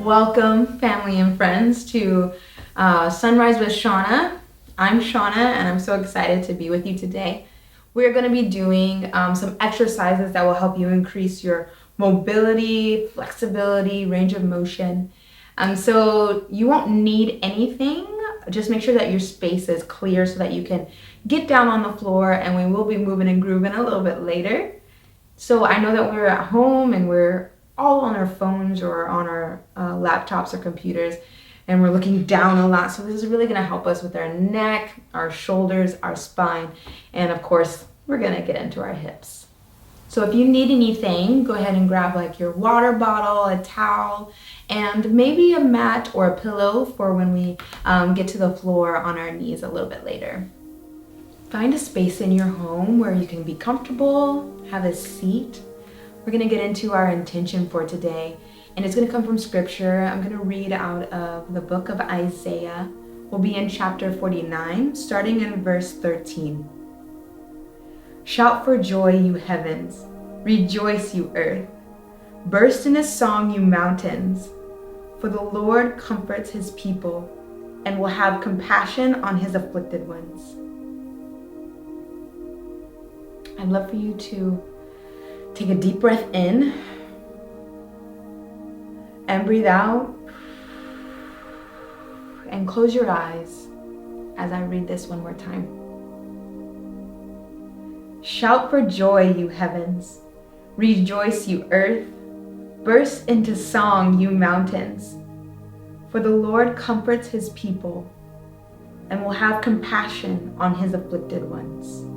Welcome, family and friends, to Sunrise with Shauna. I'm Shauna, and I'm so excited to be with you today. We're going to be doing some exercises that will help you increase your mobility, flexibility, range of motion. So you won't need anything. Just make sure that your space is clear so that you can get down on the floor, and we will be moving and grooving a little bit later. So I know that we're at home and we're all on our phones or on our laptops or computers, and we're looking down a lot. So this is really going to help us with our neck, our shoulders, our spine, and of course, we're going to get into our hips. So if you need anything, go ahead and grab like your water bottle, a towel, and maybe a mat or a pillow for when we get to the floor on our knees a little bit later. Find a space in your home where you can be comfortable, have a seat. We're going to get into our intention for today, and it's going to come from scripture. I'm going to read out of the book of Isaiah. We'll be in chapter 49, starting in verse 13. Shout for joy, you heavens. Rejoice, you earth. Burst in a song, you mountains. For the Lord comforts his people and will have compassion on his afflicted ones. I'd love for you to take a deep breath in and breathe out, and close your eyes as I read this one more time. Shout for joy, you heavens. Rejoice, you earth. Burst into song, you mountains. For the Lord comforts his people and will have compassion on his afflicted ones.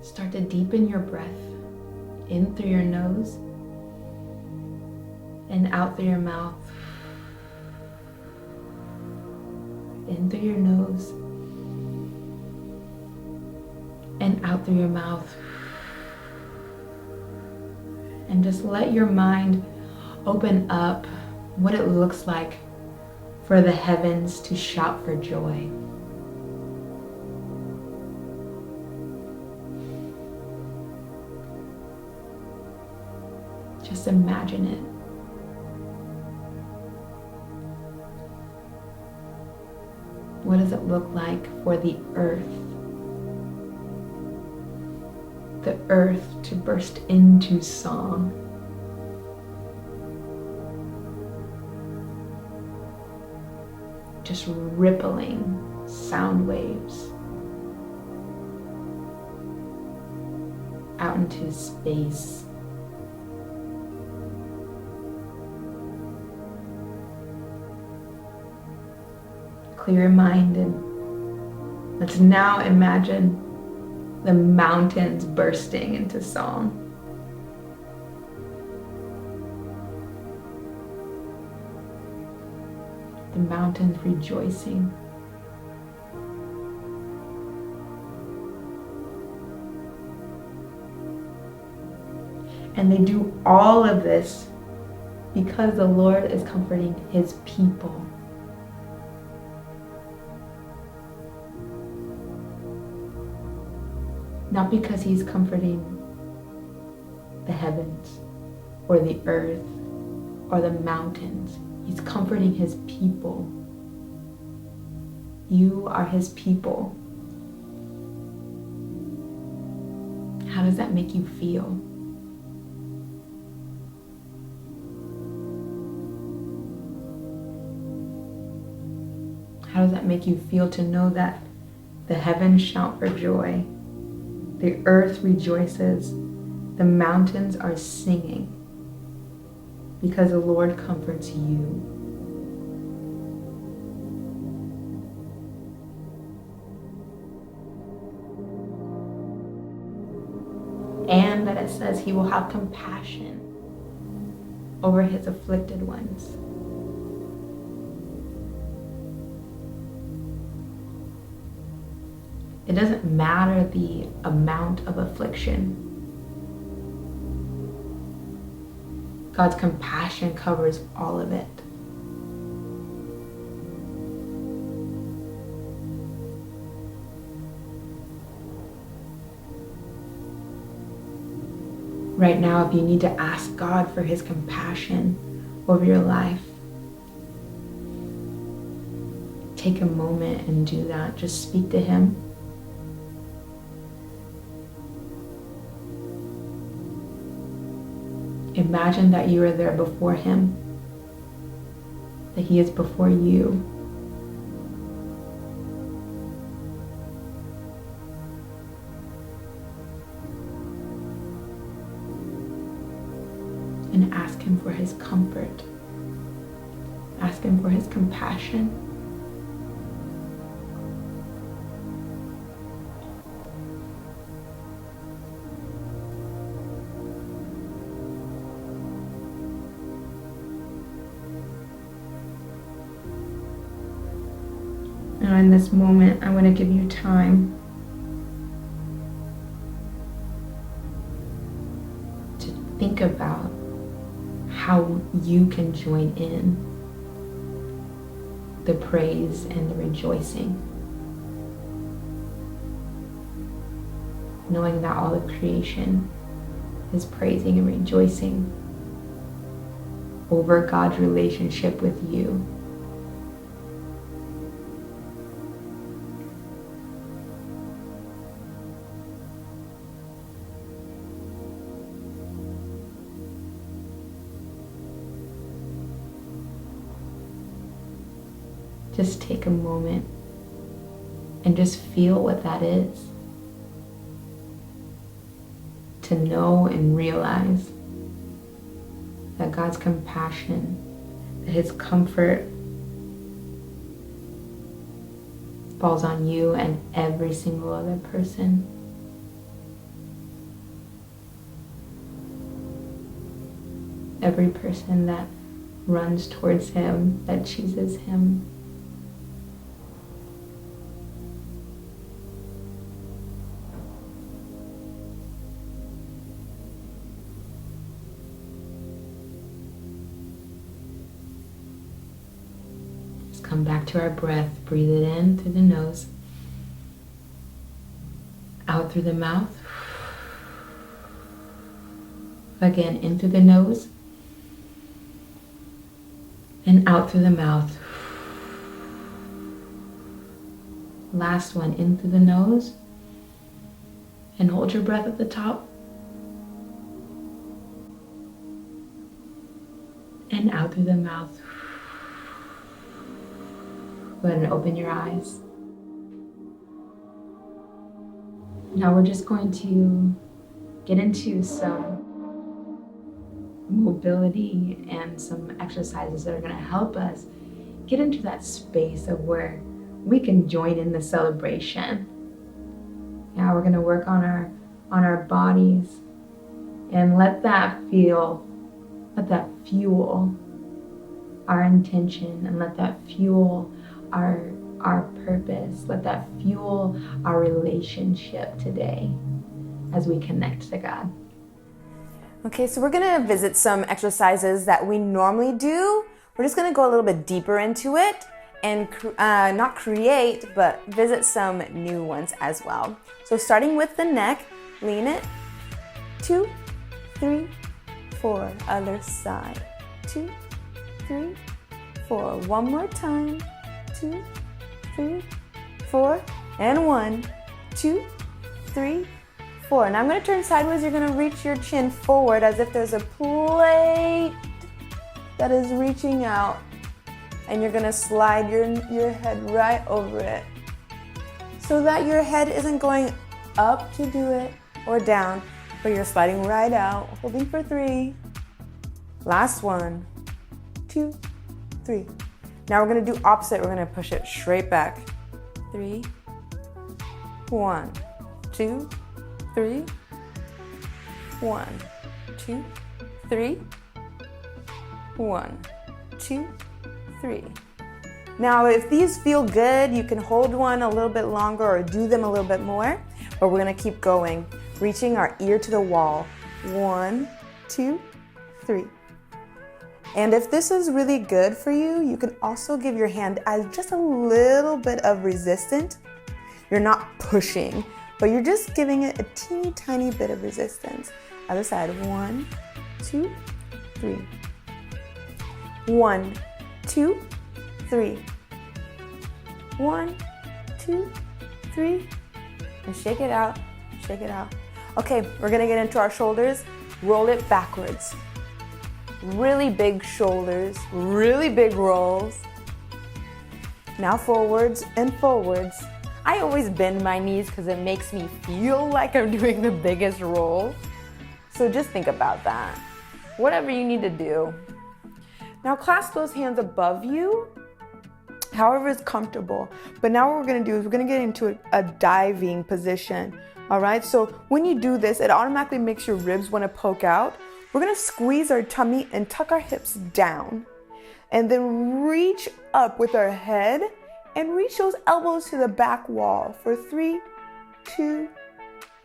Start to deepen your breath in through your nose and out through your mouth. In through your nose and out through your mouth. And just let your mind open up what it looks like for the heavens to shout for joy. Just imagine it. What does it look like for the earth? The earth to burst into song. Just rippling sound waves out into space. Clear your mind, and let's now imagine the mountains bursting into song. The mountains rejoicing. And they do all of this because the Lord is comforting his people. Not because he's comforting the heavens or the earth or the mountains. He's comforting his people. You are his people. How does that make you feel? How does that make you feel to know that the heavens shout for joy? The earth rejoices. The mountains are singing because the Lord comforts you. And that it says he will have compassion over his afflicted ones. It doesn't matter the amount of affliction. God's compassion covers all of it. Right now, if you need to ask God for his compassion over your life, take a moment and do that. Just speak to him. Imagine that you are there before him, that he is before you. And ask him for his comfort. Ask him for his compassion. Now in this moment, I want to give you time to think about how you can join in the praise and the rejoicing, knowing that all of creation is praising and rejoicing over God's relationship with you. Just take a moment and just feel what that is. To know and realize that God's compassion, that his comfort falls on you and every single other person. Every person that runs towards him, that chooses him. Come back to our breath. Breathe it in through the nose, out through the mouth. Again, in through the nose and out through the mouth. Last one, in through the nose and hold your breath at the top and out through the mouth. Go ahead and open your eyes. Now we're just going to get into some mobility and some exercises that are going to help us get into that space of where we can join in the celebration. Now we're going to work on our bodies and let that fuel our intention, and let that fuel our purpose. Let that fuel our relationship today as we connect to God. Okay, so we're gonna visit some exercises that we normally do. We're just gonna go a little bit deeper into it and not create, but visit some new ones as well. So starting with the neck, lean it, 2, 3, 4, other side, 2, 3, 4, one more time, 2, 3, 4, and 1, 2, 3, 4. Now I'm going to turn sideways. You're going to reach your chin forward as if there's a plate that is reaching out, and you're going to slide your head right over it so that your head isn't going up to do it or down, but you're sliding right out, holding for 3. Last 1, 2, 3. Now we're going to do opposite. We're going to push it straight back. 3, 1, 2, 3, 1, 2, 3, 1, 2, 3. Now if these feel good, you can hold one a little bit longer or do them a little bit more, but we're going to keep going, reaching our ear to the wall. 1, 2, 3. And if this is really good for you, you can also give your hand as just a little bit of resistance. You're not pushing, but you're just giving it a teeny tiny bit of resistance Other side. 1, 2, 3. 1, 2, 3. 1, 2, 3. And shake it out. Shake it out. Okay, we're gonna get into our shoulders. Roll it backwards. Really big shoulders, really big rolls. Now forwards and forwards. I always bend my knees because it makes me feel like I'm doing the biggest roll. So just think about that. Whatever you need to do. Now clasp those hands above you, however is comfortable. But now what we're gonna do is we're gonna get into a diving position. All right, so when you do this, it automatically makes your ribs wanna poke out. We're gonna squeeze our tummy and tuck our hips down. And then reach up with our head and reach those elbows to the back wall for 3, 2,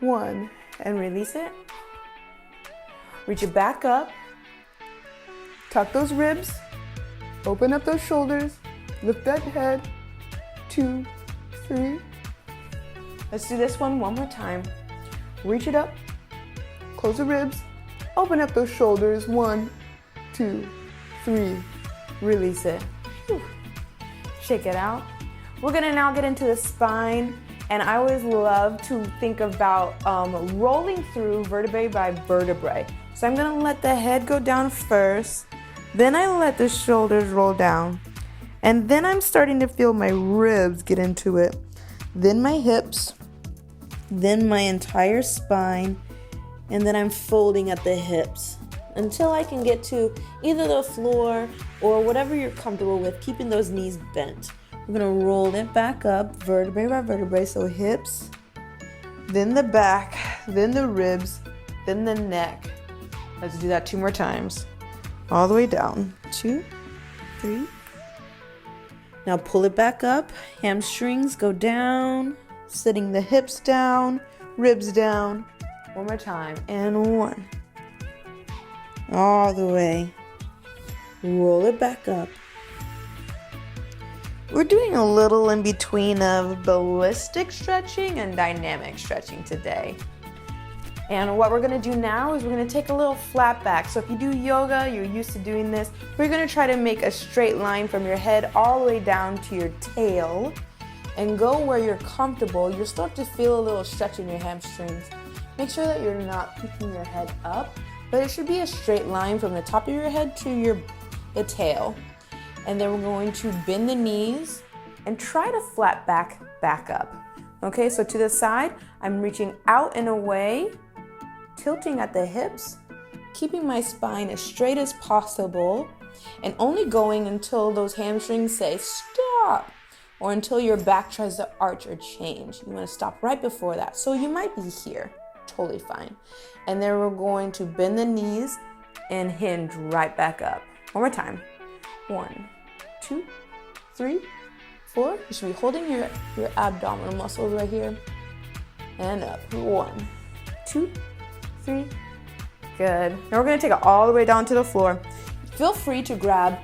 1. And release it. Reach it back up. Tuck those ribs. Open up those shoulders. Lift that head. 2, 3. Let's do this one more time. Reach it up. Close the ribs. Open up those shoulders. 1, 2, 3. Release it. Whew. Shake it out. We're gonna now get into the spine, and I always love to think about rolling through vertebrae by vertebrae. So I'm gonna let the head go down first, then I let the shoulders roll down, and then I'm starting to feel my ribs get into it, then my hips, then my entire spine, and then I'm folding at the hips until I can get to either the floor or whatever you're comfortable with, keeping those knees bent. We're gonna roll it back up, vertebrae by vertebrae, so hips, then the back, then the ribs, then the neck. Let's do that 2 more times. All the way down. 2, 3. Now pull it back up, hamstrings go down, sitting the hips down, ribs down. One more time, and 1. All the way. Roll it back up. We're doing a little in between of ballistic stretching and dynamic stretching today. And what we're gonna do now is we're gonna take a little flat back. So if you do yoga, you're used to doing this. We're gonna try to make a straight line from your head all the way down to your tail and go where you're comfortable. You'll start to feel a little stretch in your hamstrings. Make sure that you're not picking your head up, but it should be a straight line from the top of your head to the tail. And then we're going to bend the knees and try to flat back up. Okay, so to the side, I'm reaching out and away, tilting at the hips, keeping my spine as straight as possible, and only going until those hamstrings say stop, or until your back tries to arch or change. You want to stop right before that. So you might be here, totally fine. And then we're going to bend the knees and hinge right back up. One more time. 1, 2, 3, 4. You should be holding your abdominal muscles right here. And up. 1, 2, 3. Good. Now we're going to take it all the way down to the floor. Feel free to grab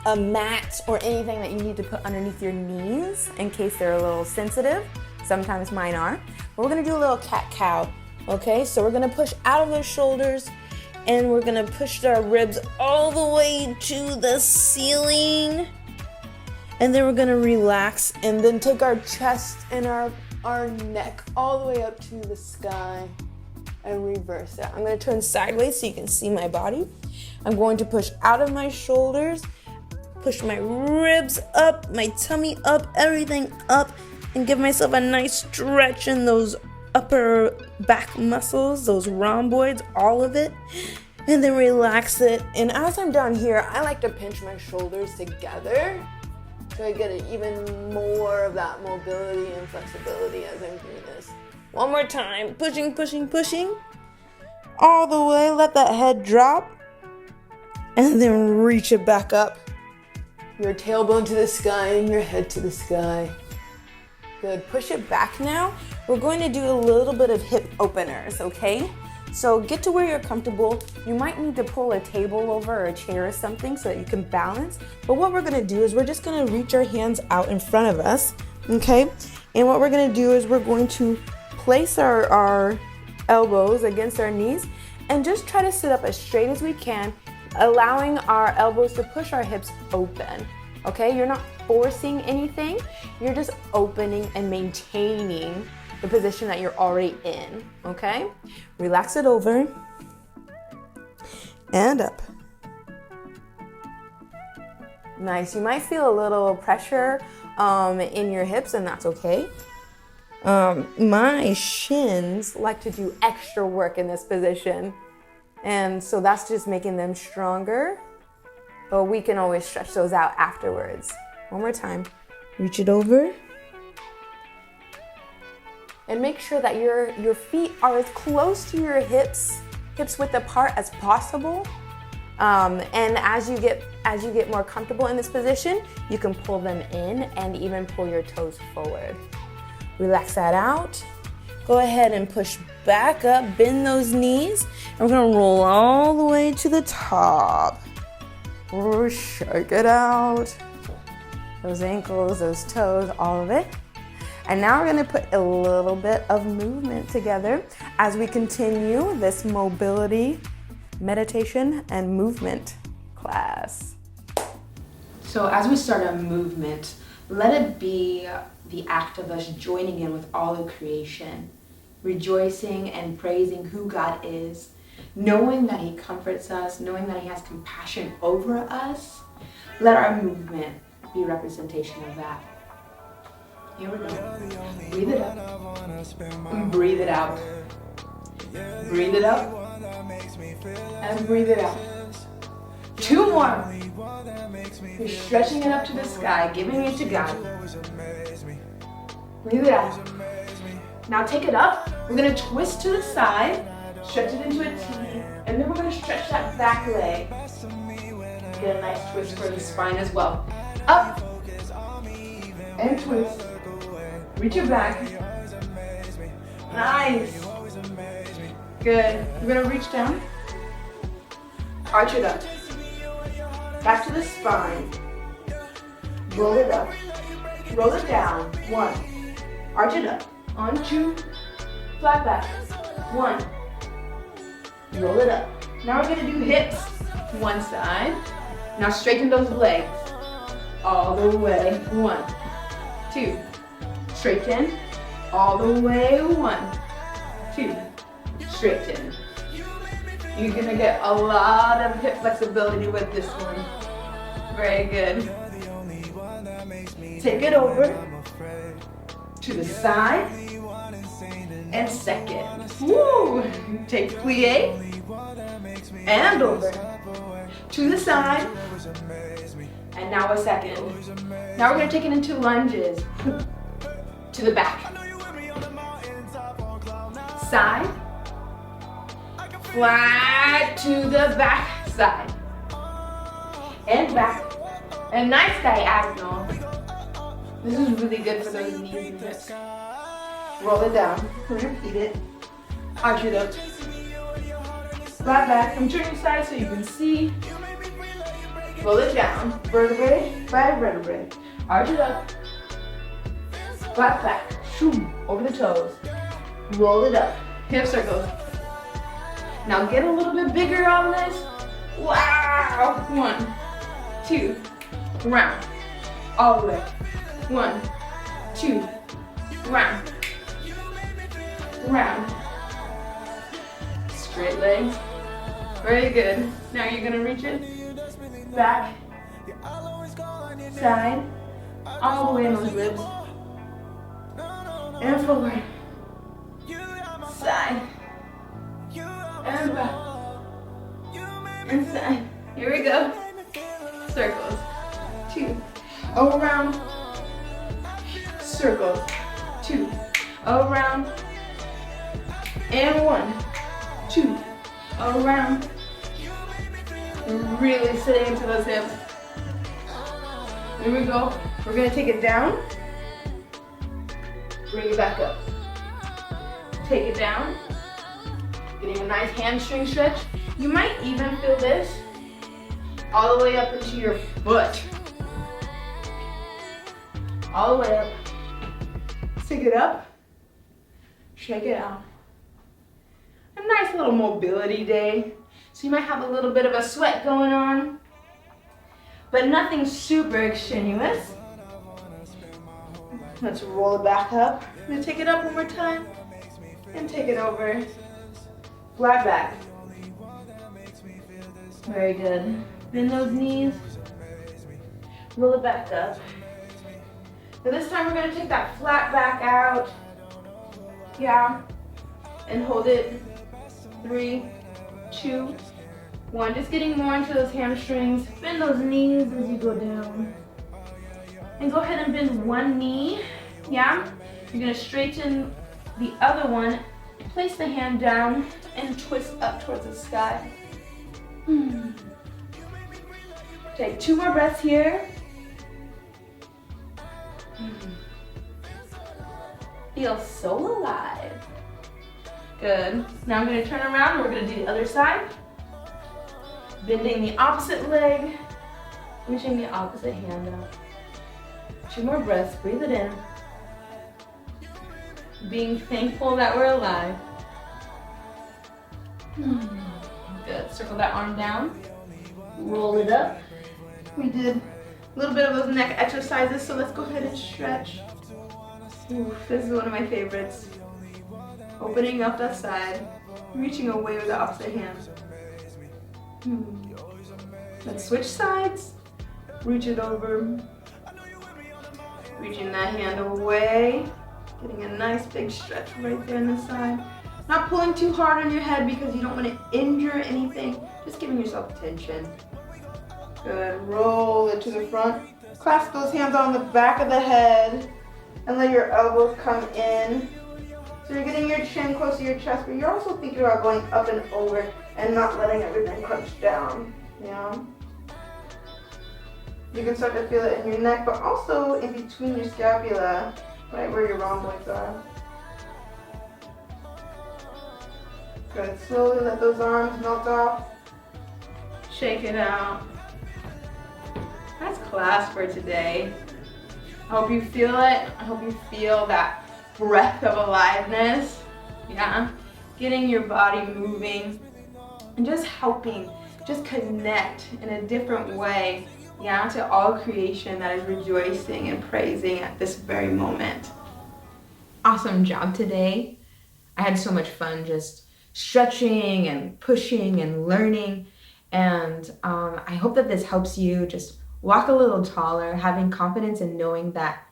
a mat or anything that you need to put underneath your knees in case they're a little sensitive. Sometimes mine are. But we're going to do a little cat-cow. Okay, so we're going to push out of those shoulders and we're going to push our ribs all the way to the ceiling. And then we're going to relax and then take our chest and our neck all the way up to the sky and reverse it. I'm going to turn sideways so you can see my body. I'm going to push out of my shoulders, push my ribs up, my tummy up, everything up, and give myself a nice stretch in those upper back muscles, those rhomboids, all of it, and then relax it. And as I'm down here, I like to pinch my shoulders together so I get even more of that mobility and flexibility as I'm doing this. One more time, pushing, pushing, pushing, all the way, let that head drop, and then reach it back up. Your tailbone to the sky and your head to the sky. Good, push it back now. We're going to do a little bit of hip openers, okay? So get to where you're comfortable. You might need to pull a table over or a chair or something so that you can balance. But what we're gonna do is we're just gonna reach our hands out in front of us, okay? And what we're gonna do is we're going to place our elbows against our knees and just try to sit up as straight as we can, allowing our elbows to push our hips open. Okay, you're not forcing anything, you're just opening and maintaining the position that you're already in. Okay, relax it over and up. Nice. You might feel a little pressure in your hips, and that's okay. My shins like to do extra work in this position, and so that's just making them stronger, but we can always stretch those out afterwards. One more time. Reach it over. And make sure that your feet are as close to your hips width apart as possible. And as you get more comfortable in this position, you can pull them in and even pull your toes forward. Relax that out. Go ahead and push back up, bend those knees, and we're gonna roll all the way to the top. Shake it out. Those ankles, those toes, all of it. And now we're gonna put a little bit of movement together as we continue this mobility, meditation, and movement class. So as we start a movement, let it be the act of us joining in with all of creation, rejoicing and praising who God is, knowing that He comforts us, knowing that He has compassion over us. Let our movement be a representation of that. Here we go. Breathe it up and breathe it out. Breathe it up and breathe it out. 2 more. You're stretching it up to the sky, giving it to God. Breathe it out. Now take it up. We're going to twist to the side, stretch it into a T, and then we're going to stretch that back leg. Get a nice twist for the spine as well. Up and twist. Reach your back. Nice. Good. We're going to reach down. Arch it up. Back to the spine. Roll it up. Roll it down. 1. Arch it up. On 2. Flat back. 1. Roll it up. Now we're going to do hips. 1 side. Now straighten those legs. All the way. 1. 2. Straighten. All the way. 1. 2. Straighten. You're gonna get a lot of hip flexibility with this one. Very good. Take it over to the side and second. Woo! Take plie and over to the side, and now a second. Now we're gonna take it into lunges to the back, side. Flat to the back side. And back. And nice diagonal. This is really good for those knees and hips. Roll it down. Repeat it. Arch it up. Flat back. I'm turning side so you can see. Roll it down. Vertebrae by vertebrae. Arch it up. Flat back. Shoom. Over the toes. Roll it up. Hip circles. Now get a little bit bigger on this. Wow! 1, 2, round. All the way. 1, 2, round. Round. Straight legs. Very good. Now you're gonna reach it. Back. Side. All the way in those ribs. And forward. Side. And back. Inside. Here we go. Circles. 2. Around. Circles. 2. Around. And 1. 2. Around. Really sitting into those hips. Here we go. We're going to take it down. Bring it back up. Take it down. Getting a nice hamstring stretch. You might even feel this all the way up into your foot. All the way up. Stick it up. Shake it out. little mobility day. So you might have a little bit of a sweat going on, but nothing super extraneous. Let's roll it back up. I'm gonna take it up one more time and take it over. Flat back. Very good. Bend those knees. Roll it back up. So this time we're gonna take that flat back out. Yeah. And hold it. 3, 2, 1. Just getting more into those hamstrings. Bend those knees as you go down. And go ahead and bend one knee. Yeah. You're gonna straighten the other one. Place the hand down and twist up towards the sky. Take 2 more breaths here. Feel so alive. Good. Now I'm going to turn around and we're going to do the other side. Bending the opposite leg. Reaching the opposite hand up. 2 more breaths. Breathe it in. Being thankful that we're alive. Good. Circle that arm down. Roll it up. We did a little bit of those neck exercises, so let's go ahead and stretch. Ooh, this is one of my favorites. Opening up that side, reaching away with the opposite hand. Let's switch sides. Reach it over. Reaching that hand away. Getting a nice big stretch right there on the side. Not pulling too hard on your head because you don't want to injure anything. Just giving yourself tension. Good. Roll it to the front. Clasp those hands on the back of the head and let your elbows come in. So you're getting your chin close to your chest, but you're also thinking about going up and over and not letting everything crunch down. Yeah. You can start to feel it in your neck, but also in between your scapula, right where your rhomboids are. Good. Slowly let those arms melt off. Shake it out. That's class for today. I hope you feel it. I hope you feel that breath of aliveness. Yeah. Getting your body moving and just helping, just connect in a different way. Yeah, to all creation that is rejoicing and praising at this very moment. Awesome job today. I had so much fun just stretching and pushing and learning. And I hope that this helps you just walk a little taller, having confidence in knowing that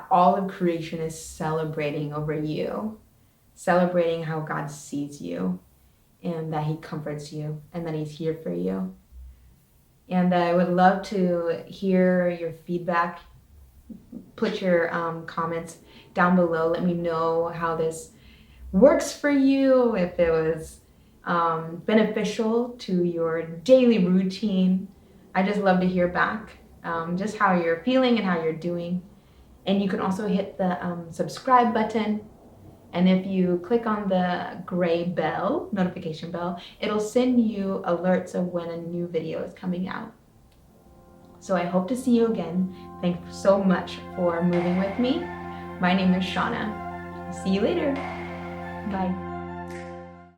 all of creation is celebrating over you, celebrating how God sees you and that he comforts you and that he's here for you. And I would love to hear your feedback. Put your comments down below. Let me know how this works for you, if it was beneficial to your daily routine. I just love to hear back just how you're feeling and how you're doing. And you can also hit the subscribe button. And if you click on the gray bell, notification bell, it'll send you alerts of when a new video is coming out. So I hope to see you again. Thanks so much for moving with me. My name is Shauna. See you later. Bye.